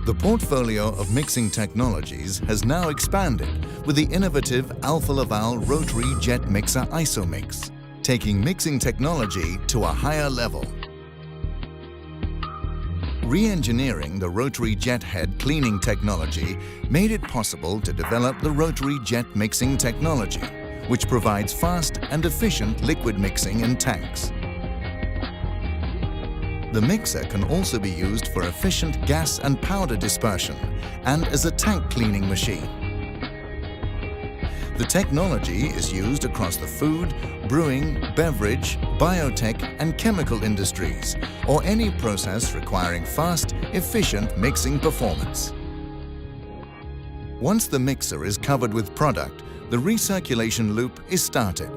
The portfolio of mixing technologies has now expanded with the innovative Alfa Laval rotary jet mixer IsoMix, taking mixing technology to a higher level. Re-engineering the rotary jet head cleaning technology made it possible to develop the rotary jet mixing technology, which provides fast and efficient liquid mixing in tanks. The mixer can also be used for efficient gas and powder dispersion and as a tank cleaning machine. The technology is used across the food, brewing, beverage, biotech and chemical industries, or any process requiring fast, efficient mixing performance. Once the mixer is covered with product, the recirculation loop is started.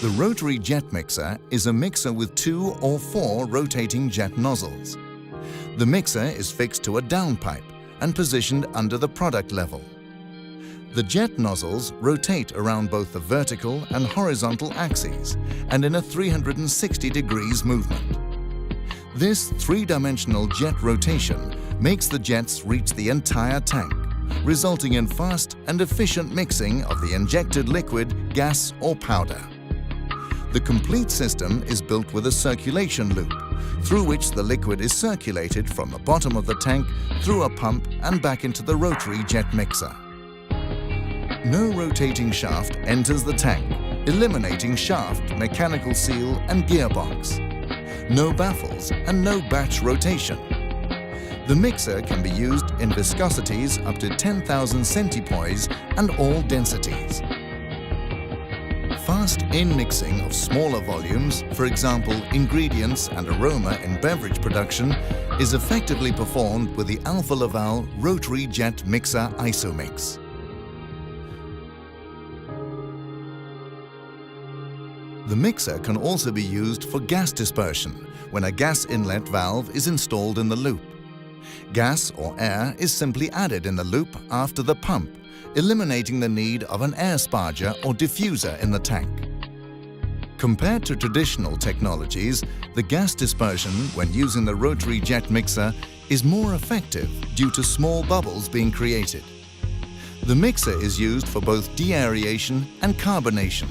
The rotary jet mixer is a mixer with 2 or 4 rotating jet nozzles. The mixer is fixed to a downpipe and positioned under the product level. The jet nozzles rotate around both the vertical and horizontal axes and in a 360 degrees movement. This 3-dimensional jet rotation makes the jets reach the entire tank, resulting in fast and efficient mixing of the injected liquid, gas or powder. The complete system is built with a circulation loop, through which the liquid is circulated from the bottom of the tank through a pump and back into the rotary jet mixer. No rotating shaft enters the tank, eliminating shaft, mechanical seal and gearbox. No baffles and no batch rotation. The mixer can be used in viscosities up to 10,000 centipoise and all densities. Fast in-mixing of smaller volumes, for example ingredients and aroma in beverage production, is effectively performed with the Alfa Laval rotary jet mixer IsoMix. The mixer can also be used for gas dispersion when a gas inlet valve is installed in the loop. Gas or air is simply added in the loop after the pump, eliminating the need of an air sparger or diffuser in the tank. Compared to traditional technologies, the gas dispersion when using the rotary jet mixer is more effective due to small bubbles being created. The mixer is used for both deaeration and carbonation.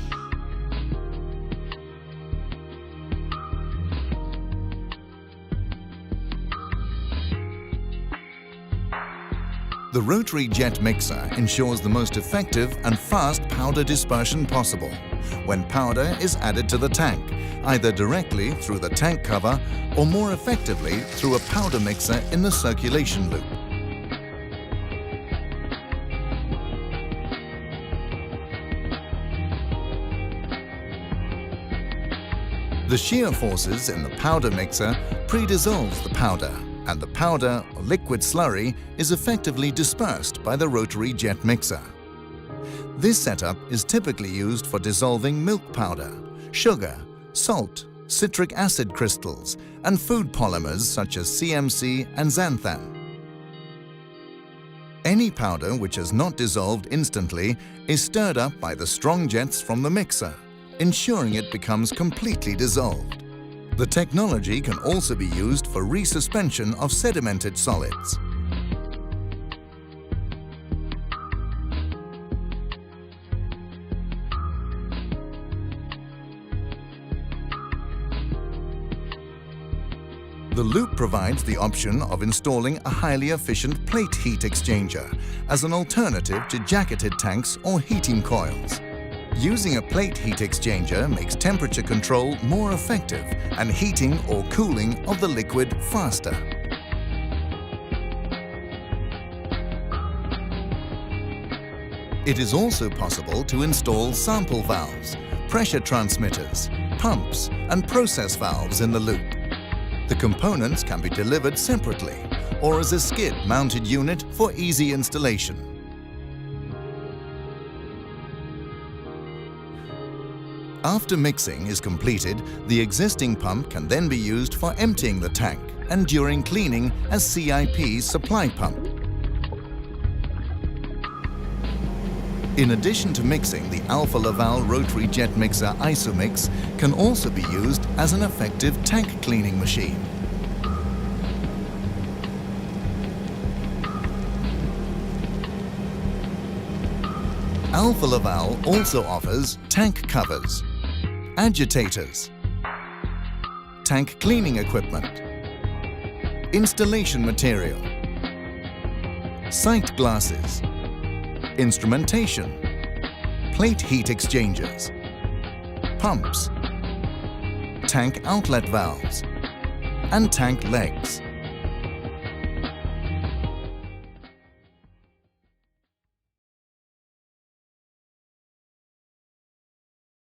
The rotary jet mixer ensures the most effective and fast powder dispersion possible when powder is added to the tank, either directly through the tank cover or more effectively through a powder mixer in the circulation loop. The shear forces in the powder mixer pre-dissolves the powder, and the powder or liquid slurry is effectively dispersed by the rotary jet mixer. This setup is typically used for dissolving milk powder, sugar, salt, citric acid crystals, and food polymers such as CMC and xanthan. Any powder which has not dissolved instantly is stirred up by the strong jets from the mixer, ensuring it becomes completely dissolved. The technology can also be used for resuspension of sedimented solids. The loop provides the option of installing a highly efficient plate heat exchanger as an alternative to jacketed tanks or heating coils. Using a plate heat exchanger makes temperature control more effective and heating or cooling of the liquid faster. It is also possible to install sample valves, pressure transmitters, pumps and process valves in the loop. The components can be delivered separately or as a skid-mounted unit for easy installation. After mixing is completed, the existing pump can then be used for emptying the tank and during cleaning as CIP supply pump. In addition to mixing, the Alfa Laval rotary jet mixer IsoMix can also be used as an effective tank cleaning machine. Alfa Laval also offers tank covers, agitators, tank cleaning equipment, installation material, sight glasses, instrumentation, plate heat exchangers, pumps, tank outlet valves, and tank legs.